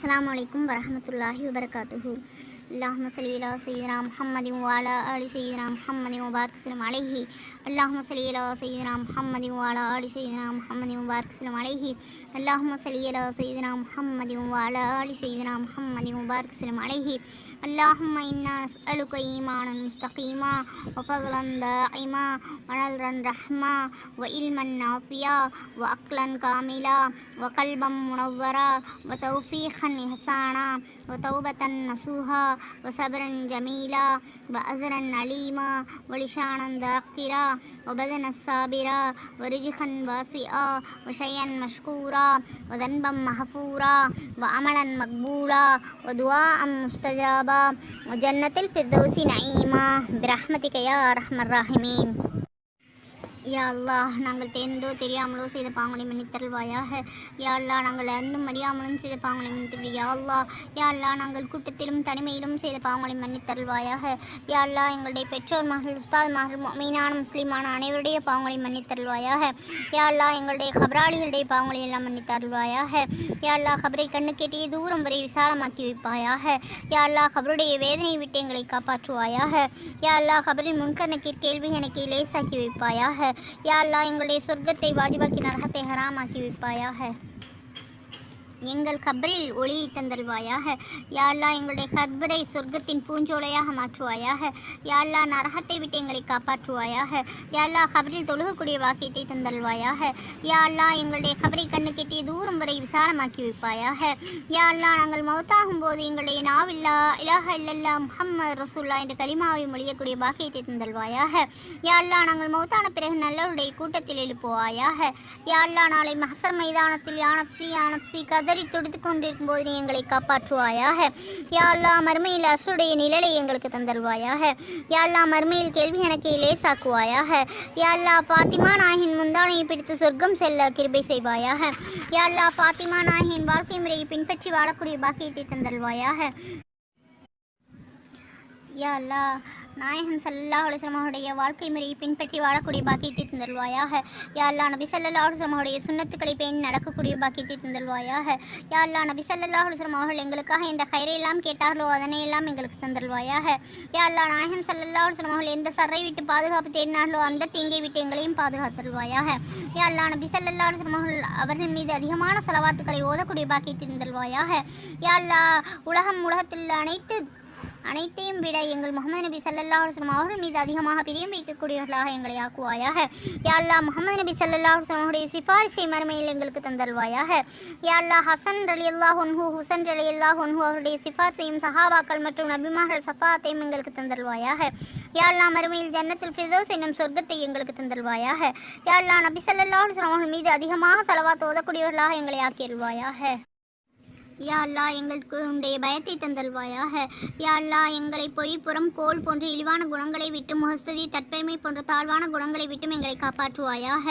अस्सलामु अलैकुम वरहमतुल्लाहि वबरकातुहू। अल्लाहुम्मा सल्ली अला सय्यिदिना मुहम्मदिन व अला आलि सय्यिदिना मुहम्मदिन व बारिक वसल्लिम अलैहि। अल्लाहुम्मा सल्ली अला सय्यिदिना मुहम्मदिन व अला आलि सय्यिदिना मुहम्मदिन व बारिक वसल्लिम अलैहि। अल्लाहुम्मा सल्ली अला सय्यिदिना मुहम्मदिन व अला आलि सय्यिदिना मुहम्मदिन व बारिक वसल्लिम अलैहि। अल्लाहुम्मा इन्ना नस्अलुका ईमानन मुस्तक़ीमा व फ़ज़लन दाइमा व नज़रन रहमा व इल्मन नाफ़िया व अक़लन कामिला व क़ल्बन मुनव्वरा व तौफ़ीक़न इहसाना व तौबतन नसूहा व सब्रन जमीला व अज़रन अलीमा व लिशानन ज़ाकिरा व बदनन साबिरा व रिज़्क़न वासिआ व शय्यन मशकूरा व ज़न्बन महफ़ूरा व अमलन मक़बूला व दुआअन मुस्तजाबा व जन्नतिल फ़िरदौसी नईमा बिरहमतिक या अरहमर राहिमीन। யா அல்லாஹ், நாங்கள் தெரிந்தோ தெரியாமலோ செய்த பாவங்களை மன்னித்தருள்வாயாக. யா அல்லாஹ், நாங்கள் அறிந்தும் அறியாமலும் செய்த பாவங்களை மன்னித்துவிடு. யா அல்லாஹ், யா அல்லாஹ், நாங்கள் கூட்டத்திலும் தனிமையிலும் செய்த பாவங்களை மன்னித்தருள்வாயாக. யா அல்லாஹ், எங்களுடைய பெற்றோர்மார்கள், உஸ்தாத்மார்கள், முஃமினான முஸ்லிமான அனைவருடைய பாவங்களை மன்னித்தருள்வாயாக. யா அல்லாஹ், எங்களுடைய கபராளிகளுடைய பாவங்களை எல்லாம் மன்னித்தருள்வாயாக. யா அல்லாஹ், கபரை கண்ணு கேட்டிய தூரம் வரை விசாலமாக்கி வைப்பாயாக. யா அல்லாஹ், கபருடைய வேதனை விட்டு எங்களை காப்பாற்றுவாயாக. யா அல்லாஹ், கபரின் முன்கணக்கீர் கேள்வி கணக்கை லேசாக்கி வைப்பாயாக. யா அல்லாஹ், எங்களுடைய சொர்க்கத்தை வாஜிபாக்கி நரகத்தை ஹராமாக்கி வைப்பாயாக. எங்கள் கபரில் ஒளியை தந்தல்வாயாக. யா அல்லாஹ், எங்களுடைய கபரை சொர்க்கத்தின் பூஞ்சோலையாக மாற்றுவாயாக. யா அல்லாஹ், நரகத்தை விட்டு எங்களை காப்பாற்றுவாயாக. யா அல்லாஹ், கபரில் தொழுகக்கூடிய வாக்கியத்தை தந்தல்வாயாக. யா அல்லாஹ், எங்களுடைய கபரை கண்ணு கெட்டிய தூரம் வரை விசாலமாக்கி வைப்பாயாக. யா அல்லாஹ், நாங்கள் மௌத்தாகும் போது எங்களுடைய நாவில்லா இலாஹ இல்லல்லா முஹம்மது ரசூலுல்லாஹ் என்ற கலிமாவை மொழியக்கூடிய பாக்கியத்தை தந்தல்வாயாக. யா அல்லாஹ், நாங்கள் மௌத்தான பிறகு நல்லவருடைய கூட்டத்தில் எழுப்புவாயாக. யா அல்லாஹ், நாளை மஹ்ஸர் மைதானத்தில் யா நப்சி கதறி துடித்து கொண்டிருக்கும் போது நீ எங்களை காப்பாற்றுவாயாக. யா அல்லாஹ், மறுமையில் அசுடைய நிழலை எங்களுக்கு தந்தருவாயாக. யா அல்லாஹ், மறுமையில் கேள்வி கணக்கை லேசாக்குவாயாக. யா அல்லாஹ், ஃபாத்திமா நாயகின் முந்தானையை பிடித்து சொர்க்கம் செல்ல கிருபை செய்வாயாக. யா அல்லாஹ், ஃபாத்திமா நாயகின் வாழ்க்கை முறையை பின்பற்றி வாழக்கூடிய பாக்கியத்தை தந்தருவாயாக. யா அல்லாஹ், நாயகம் ஸல்லல்லாஹு அலைஹி வஸல்லம் அவருடைய வாழ்க்கை முறையை பின்பற்றி வாழக்கூடிய பாக்கியத்தை தந்தல்வாயாக. யா அல்லாஹ், நபி ஸல்லல்லாஹு அலைஹி வஸல்லம் அவருடைய சுன்னத்துக்களை பேணி நடக்கக்கூடிய பாக்கியத்தை தந்தல்வாயாக. யா அல்லாஹ், நபி ஸல்லல்லாஹு அலைஹி வஸல்லம் அவர்கள் எங்களுக்காக எந்த கைரை எல்லாம் கேட்டார்களோ அதனை எல்லாம் எங்களுக்கு தந்தல்வாயாக. யா அல்லாஹ், நாயகம் ஸல்லல்லாஹு அலைஹி வஸல்லம் அவர்கள் எந்த சர்ரை விட்டு பாதுகாப்பு தேடினார்களோ அந்த தீங்கை விட்டு எங்களையும் பாதுகாத்தல்வாயாக. யா அல்லாஹ், நபி ஸல்லல்லாஹு அலைஹி வஸல்லம் அவர்கள் மீது அதிகமான ஸலவாத்துக்களை ஓதக்கூடிய பாக்கியத்தை தந்தல்வாயாக. யா அல்லாஹ், உலகத்தில் அனைத்தையும் விட எங்கள் முஹம்மது நபி ஸல்லல்லாஹு அலைஹி வஸல்லம் அவர்கள் மீது அதிகமாக பிரியம் வைக்கக்கூடியவர்களாக எங்களை ஆக்குவாயாக. யா அல்லாஹ், முஹம்மது நபி ஸல்லல்லாஹு அலைஹி வஸல்லம் அவருடைய சிபாரிஷை மறுமையில் எங்களுக்கு தந்தல்வாயாக. யா அல்லாஹ், ஹசன் ரலியல்லாஹு அன்ஹு, ஹுசைன் ரலியல்லாஹு அன்ஹு அவருடைய சிபாரிஷையும் சஹாபாக்கள் மற்றும் நபிமார்கள் ஷஃபாத்தையும் எங்களுக்கு தந்தல்வாயாக. யா அல்லாஹ், மறுமையில் ஜன்னத்துல் ஃபிர்தௌஸ் என்னும் சொர்க்கத்தை எங்களுக்கு தந்தல்வாயாக. யா அல்லாஹ், நபி ஸல்லல்லாஹு அலைஹி வஸல்லம் அவர்கள் மீது அதிகமாக ஸலவாத் ஓதக்கூடியவர்களாக எங்களை ஆக்கிடுவாயாக. யா அல்லாஹ், எங்களுக்கு உன்னுடைய பயத்தை தந்தல்வாயாக. யா அல்லாஹ், எங்களை பொய் புறம் கோல் போன்ற இழிவான குணங்களை விட்டு முகஸ்துதி தற்பெருமை போன்ற தாழ்வான குணங்களை விட்டும் எங்களை காப்பாற்றுவாயாக.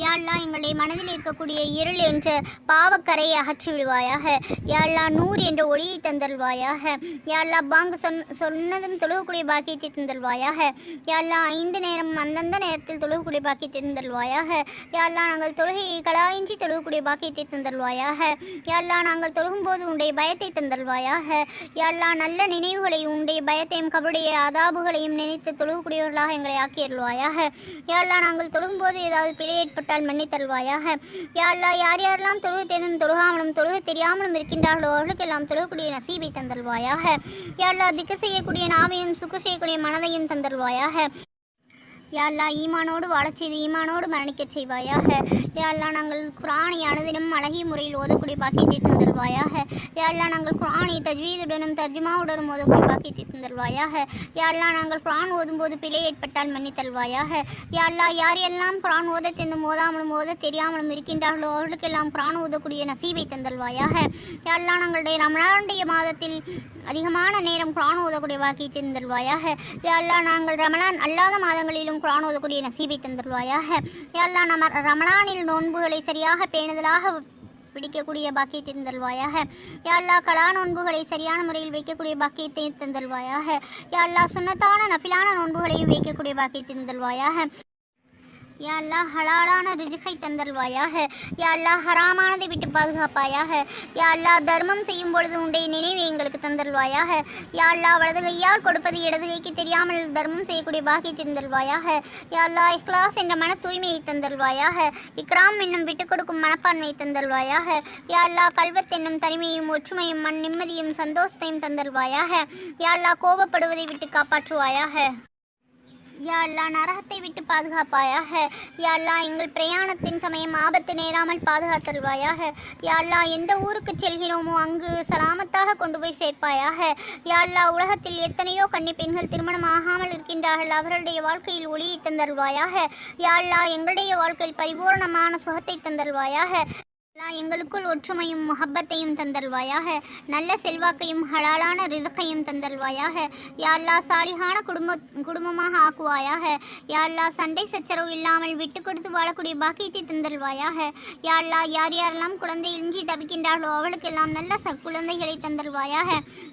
யா அல்லாஹ், எங்களுடைய மனதில் இருக்கக்கூடிய இருள் என்ற பாவக்கரையை அகற்றி விடுவாயாக. யா அல்லாஹ், நூர் என்ற ஒளியை தந்தல்வாயாக. யா அல்லாஹ், பாங்கு சொன்னதும் தொழுகக்கூடிய பாக்கியத்தை தந்தல்வாயாக. யா அல்லாஹ், 5 நேரம் அந்தந்த நேரத்தில் தொழுகக்கூடிய பாக்கியத்தை தந்தல்வாயாக. யா அல்லாஹ், நாங்கள் தொழுகையை கலாயின்றி தொழுகக்கூடிய பாக்கியத்தை தந்தல்வாயாக. யா அல்லாஹ், நாங்கள் தொழுகும்போது உன்னுடைய பயத்தை தந்தல்வாயாக. யா அல்லாஹ், நல்ல நினைவுகளையும் உன்னுடைய பயத்தையும் கபருடைய அதாபுகளையும் நினைத்து தொழுகக்கூடியவர்களாக எங்களை ஆக்கியல்வாயாக. யா அல்லாஹ், நாங்கள் தொழுகும்போது ஏதாவது பிழை ஏற்பட்டால் மன்னித்தல்வாயாக. யா அல்லாஹ், யார் யாரெல்லாம் தொழுக தெரிந்தும் தொழுகாமலும் தொழுக தெரியாமலும் இருக்கின்றார்களோ அவர்களுக்கெல்லாம் தொழுகக்கூடிய நசீபை தந்தல்வாயாக. யா அல்லாஹ், திக்ர் செய்யக்கூடிய நாவையும் சுக்கு செய்யக்கூடிய மனதையும் தந்தல்வாயாக. யா அல்லாஹ், ஈமானோடு வாழச் செய்து ஈமானோடு மரணிக்கச் செய்வாயாக. யா அல்லாஹ், நாங்கள் குர்ஆனை அனுதினம் அழகிய முறையில் ஓதக்கூடிய பாக்கியத்தை தந்தல்வாயாக. யா அல்லாஹ், நாங்கள் குர்ஆனை தஜ்வீதுடனும் தர்ஜுமாவுடனும் ஓதக்கூடிய பாக்கியத்தை தந்தல்வாயாக. யா அல்லாஹ், நாங்கள் குர்ஆன் ஓதும்போது பிழை ஏற்பட்டால் மன்னித்தல்வாயாக. யா அல்லாஹ், யார் எல்லாம் குர்ஆன் ஓத தெரிந்தும் ஓதாமலும் ஓத தெரியாமலும் இருக்கின்றார்களோ அவர்களுக்கெல்லாம் குர்ஆன் ஓதக்கூடிய நசீபை தந்தல்வாயாக. யா அல்லாஹ், நாங்களுடைய ரமலானுடைய மாதத்தில் அதிகமான நேரம் குர்ஆன் ஓதக்கூடிய பாக்கியத்தை தந்தல்வாயாக. யா அல்லாஹ், நாங்கள் ரமலான் அல்லாத மாதங்களிலும் குர்ஆன் ஓதக்கூடிய நசீபை தந்தல்வாயாக. யா அல்லாஹ், நம்ம ரமலானில் நோன்புகளை சரியாக பேணுதலாக பிடிக்கக்கூடிய பாக்கியத்தை தந்தல்வாயாக. யா அல்லாஹ், கலா நோன்புகளை சரியான முறையில் வைக்கக்கூடிய பாக்கியத்தை தந்தல்வாயாக. யா அல்லாஹ், சுன்னத்தான நஃபிலான நோன்புகளையும் வைக்கக்கூடிய பாக்கியத்தை தந்தல்வாயாக. யா அல்லாஹ் ஹலாலான ரிசுகை தந்தல்வாயாக. யா அல்லாஹ் ஹராமானதை விட்டு பாதுகாப்பாயாக. யா அல்லாஹ் தர்மம் செய்யும் பொழுது உடைய நினைவை எங்களுக்கு தந்தல்வாயாக. யா அல்லாஹ் வலது கையால் கொடுப்பது இடது கைக்கு தெரியாமல் தர்மம் செய்யக்கூடிய பாக்கியத்தை தந்தல்வாயாக. யா அல்லாஹ் இக்லாஸ் என்ற மன தூய்மையை தந்தல்வாயாக. இக்ராம் என்னும் விட்டுக் கொடுக்கும் மனப்பான்மையை தந்தல்வாயாக. யா அல்லாஹ் கல்வத் என்னும் தனிமையும் ஒற்றுமையும் மண் நிம்மதியும் சந்தோஷத்தையும் தந்தல்வாயாக. யா அல்லாஹ் கோபப்படுவதை விட்டு காப்பாற்றுவாயாக. யா அல்லாஹ் நரகத்தை விட்டு பாதுகாப்பாயாக. யா அல்லாஹ் எங்கள் பிரயாணத்தின் சமயம் ஆபத்து நேராமல் பாதுகாத்தல்வாயாக. யா அல்லாஹ் எந்த ஊருக்கு செல்கிறோமோ அங்கு சலாமத்தாக கொண்டு போய் சேர்ப்பாயாக. யா அல்லாஹ் உலகத்தில் எத்தனையோ கன்னி பெண்கள் திருமணம் ஆகாமல் இருக்கின்றார்கள், அவர்களுடைய வாழ்க்கையில் ஒளியை தந்தல்வாயாக. யா அல்லாஹ் எங்களுடைய வாழ்க்கையில் பரிபூர்ணமான சுகத்தை தந்தல்வாயாக. எங்களுக்குள் ஒற்றுமையும் முஹப்பத்தையும் தந்தல்வாயாக. நல்ல செல்வாக்கையும் ஹலாலான ரிசுக்கையும் தந்தல்வாயாக. யா அல்லாஹ் சாலிஹான குடும்பமாக ஆக்குவாயாக. யா அல்லாஹ் சண்டை சச்சரவு இல்லாமல் விட்டு கொடுத்து வாழக்கூடிய பாக்கியத்தை தந்தல்வாயாக. யா அல்லாஹ் யார் யாரெல்லாம் குழந்தையின்றி தவிக்கின்றார்களோ அவளுக்கெல்லாம் நல்ல குழந்தைகளை தந்தல்வாயாக.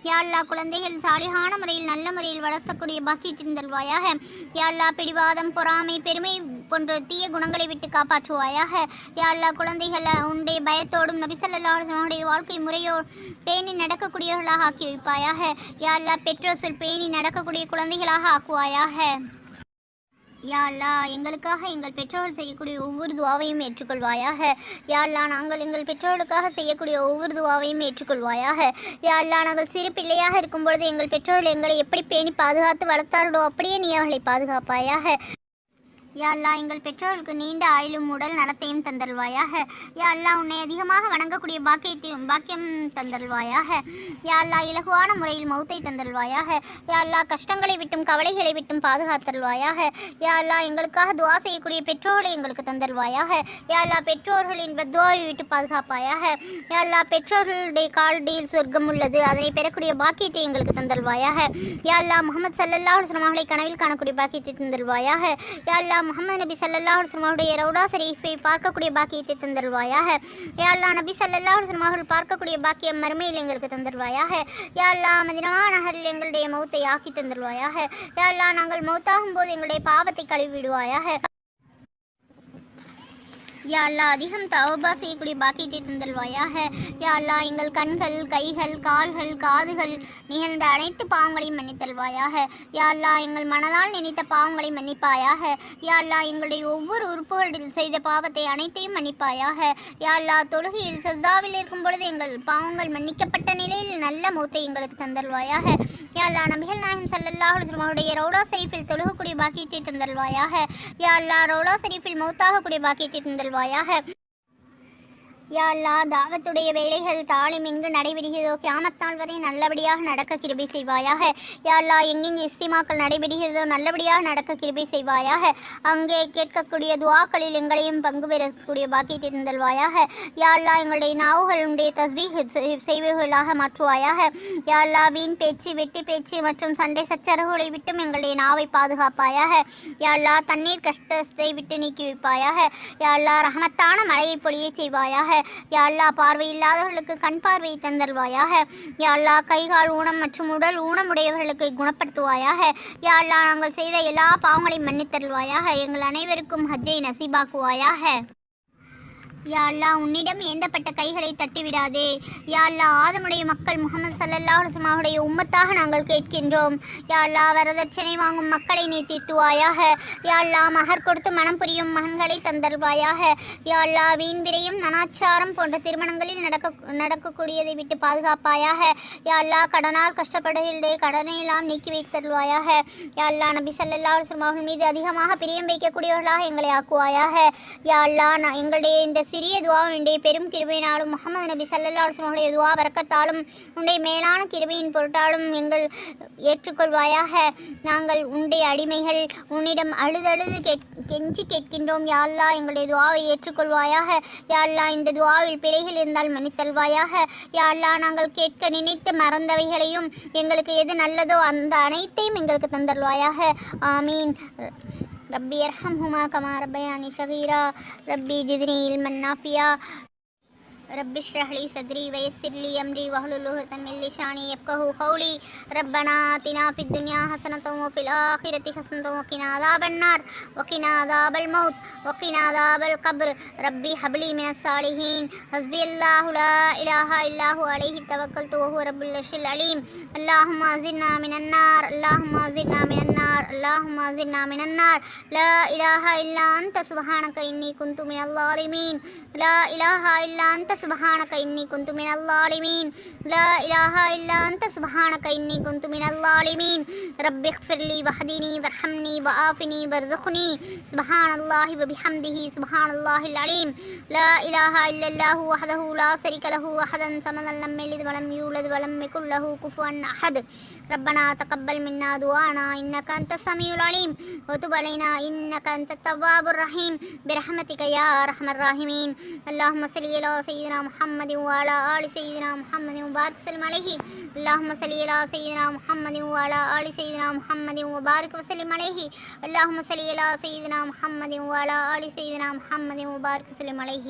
யா அல்லாஹ் குழந்தைகள் சாலிஹான முறையில் நல்ல முறையில் வளர்த்தக்கூடிய பாக்கியத்தை தந்தல்வாயாக. யா அல்லாஹ் பிடிவாதம் பொறாமை பெருமை போன்ற தீய குணங்களை விட்டு காப்பாற்றுவாயாக. யா அல்லாஹ் குழந்தைகள் உண்டே பயத்தோடும் நபி ஸல்லல்லாஹு அலைஹி வஸல்லம் வாழ்க்கை முறையோ பேணி நடக்கக்கூடியவர்களாக ஆக்கி வைப்பாயாக. யா அல்லாஹ் பெற்றோர் சொல் பேணி நடக்கக்கூடிய குழந்தைகளாக ஆக்குவாயாக. யா அல்லாஹ் எங்களுக்காக எங்கள் பெற்றோர்கள் செய்யக்கூடிய ஒவ்வொரு துவாவையும் ஏற்றுக்கொள்வாயாக. யா அல்லாஹ் நாங்கள் எங்கள் பெற்றோர்களுக்காக செய்யக்கூடிய ஒவ்வொரு துவாவையும் ஏற்றுக்கொள்வாயாக. யா அல்லாஹ் நாங்கள் சிறு பிள்ளையாக இருக்கும் பொழுது எங்கள் பெற்றோர்கள் எங்களை எப்படி பேணி பாதுகாத்து வளர்த்தார்களோ அப்படியே நீ அவர்களை பாதுகாப்பாயாக. யா அல்லாஹ் எங்கள் பெற்றோர்களுக்கு நீண்ட ஆயுளும் உடல் நலத்தையும் தந்தல்வாயாக. யா அல்லாஹ் உன்னை அதிகமாக வணங்கக்கூடிய பாக்கியம் தந்தல்வாயாக. யா அல்லாஹ் இலகுவான முறையில் மௌத்தை தந்தல்வாயாக. யா அல்லாஹ் கஷ்டங்களை விட்டும் கவலைகளை விட்டும் பாதுகாத்தல்வாயாக. யா அல்லாஹ் எங்களுக்காக துவா செய்யக்கூடிய பெற்றோர்களை எங்களுக்கு தந்தல்வாயாக. யா அல்லாஹ் பெற்றோர்களின் பத்வாவை விட்டு பாதுகாப்பாயாக. யா அல்லாஹ் பெற்றோர்களுடைய காலடியில் சொர்க்கம் உள்ளது, அதனை பெறக்கூடிய பாக்கியத்தை எங்களுக்கு தந்தல்வாயாக. யா அல்லாஹ் முஹம்மது ஸல்லல்லாஹு அலைஹி வஸல்லம் அவர்களை கனவில் காணக்கூடிய பாக்கியத்தை தந்தல்வாயாக. யா அல்லாஹ் முஹம்மது நபி ஸல்லல்லாஹு அலைஹி வஸல்லம் அவருடைய ரவுடா ஷரீஃபை பார்க்கக்கூடிய பாக்கியத்தை தந்தல்வாயாக. யா அல்லாஹ் நபி ஸல்லல்லாஹு அலைஹி வஸல்லம் அவர்கள் பார்க்கக்கூடிய பாக்கியம் மறுமையில் எங்களுக்கு தந்தல்வாயாக. யா அல்லாஹ் மதீனா நகரில் எங்களுடைய மௌத்தை ஆக்கி தந்தல்வாயாக. யா அல்லாஹ் நாங்கள் மௌத்தாகும் போது எங்களுடைய பாவத்தை கழுவிடுவாயாக. யா அல்லாஹ் அதிகம் தௌபா செய்யக்கூடிய பாக்கியத்தை தந்தல்வாயாக. யா அல்லாஹ் எங்கள் கண்கள் கைகள் கால்கள் காதுகள் நிகழ்ந்த அனைத்து பாவங்களையும் மன்னித்தல்வாயாக. யா அல்லாஹ் எங்கள் மனதால் நினைத்த பாவங்களை மன்னிப்பாயாக. யா அல்லாஹ் எங்களுடைய ஒவ்வொரு உறுப்புகளில் செய்த பாவத்தை அனைத்தையும் மன்னிப்பாயாக. யா அல்லாஹ் தொழுகையில் சஜ்தாவில் இருக்கும் பொழுது எங்கள் பாவங்கள் மன்னிக்கப்பட்ட நிலையில் நல்ல மௌத்தை எங்களுக்கு தந்தல்வாயாக. யா அல்லாஹ் நபிகள் நாயகம் ஸல்லல்லாஹு அலைஹி வஸல்லம் அவருடைய ரவுடா ஷரீஃபில் தொழுகக்கூடிய பாக்கியத்தை தந்தல்வாயாக. யா அல்லாஹ் ரவுடா ஷரீஃபில் மௌத்தாகக்கூடிய பாக்கியத்தை தந்தல்வாயாக. யா அல்லாஹ் தாவத்துடைய வேலைகள் தாலிம் எங்கு நடைபெறுகிறதோ கியாமத் நாள் வரை நல்லபடியாக நடக்க கிருபை செய்வாயாக. யா அல்லாஹ் எங்கெங்கு இஸ்திமாக்கள் நடைபெறுகிறதோ நல்லபடியாக நடக்க கிருபை செய்வாயாக. அங்கே கேட்கக்கூடிய துஆக்களில் எங்களையும் பங்கு பெறக்கூடிய பாக்கியத்தை தந்தல்வாயாக. யா அல்லாஹ் எங்களுடைய நாவுகளுடைய தஸ்பீஹ் செய்வர்களாக மாற்றுவாயாக. யா அல்லாஹ் வீண் பேச்சு வெட்டி பேச்சு மற்றும் சண்டை சச்சரவுகளை விட்டும் எங்களுடைய நாவை பாதுகாப்பாயாக. யா அல்லாஹ் தண்ணீர் கஷ்டத்தை விட்டு நீக்கி வைப்பாயாக. யா அல்லாஹ் ரஹமத்தான மழையை பொழிய செய்வாயாக. யா அல்லாஹ் பார்வையில்லாதவர்களுக்கு கண் பார்வையை தந்தல்வாயாக. யா அல்லாஹ் கைகால் ஊனம் மற்றும் உடல் ஊனமுடையவர்களுக்கு குணப்படுத்துவாயாக. யா அல்லாஹ் நாங்கள் செய்த எல்லா பாவங்களையும் மன்னித்தருள்வாயாக. எங்கள் அனைவருக்கும் ஹஜ்ஜை நசீபாக்குவாயாக. யா அல்லாஹ் உன்னிடம் ஏந்தப்பட்ட கைகளை தட்டிவிடாதே. யா அல்லாஹ் ஆதமுடைய மக்கள் முஹம்மது ஸல்லல்லாஹு அலைஹி வஸல்லம் அவருடைய உம்மத்தாக நாங்கள் கேட்கின்றோம். யா அல்லாஹ் வரதட்சணை வாங்கும் மக்களை நீ தீர்த்துவாயாக. யா அல்லாஹ் மகர் கொடுத்து மனம் புரியும் மகன்களை தந்தருவாயாக. யா அல்லாஹ் வீண் விரையும் அனாச்சாரம் போன்ற திருமணங்களில் நடக்கக்கூடியதை விட்டு பாதுகாப்பாயாக. யா அல்லாஹ் கடனால் கஷ்டப்படுகிற கடனை எல்லாம் நீக்கி வைத்தருவாயாக. யா அல்லாஹ் நபி ஸல்லல்லாஹு அலைஹி வஸல்லம் அவர்கள் மீது அதிகமாக பிரியம் வைக்கக்கூடியவர்களாக எங்களை ஆக்குவாயாக. யா அல்லாஹ் எங்களுடைய இந்த சிறிய துவாவும் உடைய பெரும் கிருபையினாலும் முஹம்மது நபி ஸல்லல்லாஹு அலைஹி வஸல்லம் உடைய துவா பரக்கத்தாலும் உடைய மேலான கிருபையின் பொருட்டாலும் எங்கள் ஏற்றுக்கொள்வாயாக. நாங்கள் உன்னுடைய அடிமைகள் உன்னிடம் அழுதழுது கெஞ்சி கேட்கின்றோம். யா அல்லாஹ் எங்களுடைய துவாவை ஏற்றுக்கொள்வாயாக. யா அல்லாஹ் இந்த துவாவில் பிழைகள் இருந்தால் மன்னித்தல்வாயாக. யா அல்லாஹ் நாங்கள் கேட்க நினைத்து மறந்தவைகளையும் எங்களுக்கு எது நல்லதோ அந்த அனைத்தையும் எங்களுக்கு தந்தல்வாயாக. ஆமீன். ரப்பி யர்ஹம்ஹுமா கமா ரப்பயானி ஸகீரா ரப்பி ஜித்னி இல்மன் நாஃபியா رب اشرح لي صدري ويسر لي أمري واحلل عقدة من لساني يفقهوا قولي ربنا آتنا في الدنيا حسنة وفي الآخرة حسنة وقنا عذاب النار وقنا عذاب الموت وقنا عذاب القبر ربي هب لي من الصالحين حسبي الله لا إله إلا هو عليه توكلت وهو رب العرش العليم اللهم أجرنا من النار اللهم أجرنا من النار اللهم أجرنا من النار لا إله إلا أنت سبحانك إني كنت من الظالمين لا إله إلا أنت سبحانك إني كنت من الظالمين لا إله إلا أنت سبحانك إني كنت من الظالمين رب اغفر لي واهدني وارحمني وعافني وارزقني سبحان الله وبحمده سبحان الله العليم لا إله إلا الله وحده لا شريك له أحدا صمدا لم يلد ولم يولد ولم يكن له كفوا أحد ربنا تقبل منا دعانا إنك أنت السميع العليم وتب علينا إنك أنت التواب الرحيم برحمتك يا أرحم الراحمين اللهم صل على سيدنا محمد وعلى آل سيدنا محمد وبارك وسلم عليه اللهم صل على سيدنا محمد وعلى آل سيدنا محمد وبارك وسلم عليه اللهم صل على سيدنا محمد وعلى آل سيدنا محمد وبارك وسلم عليه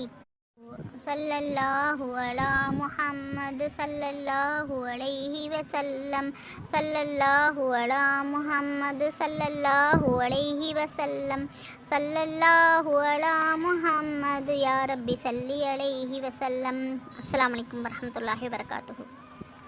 صلى الله على محمد صلى الله عليه وسلم صلى الله على محمد صلى الله عليه وسلم صلى الله على محمد يا ربي صل عليه وسلم. السلام عليكم ورحمة الله وبركاته.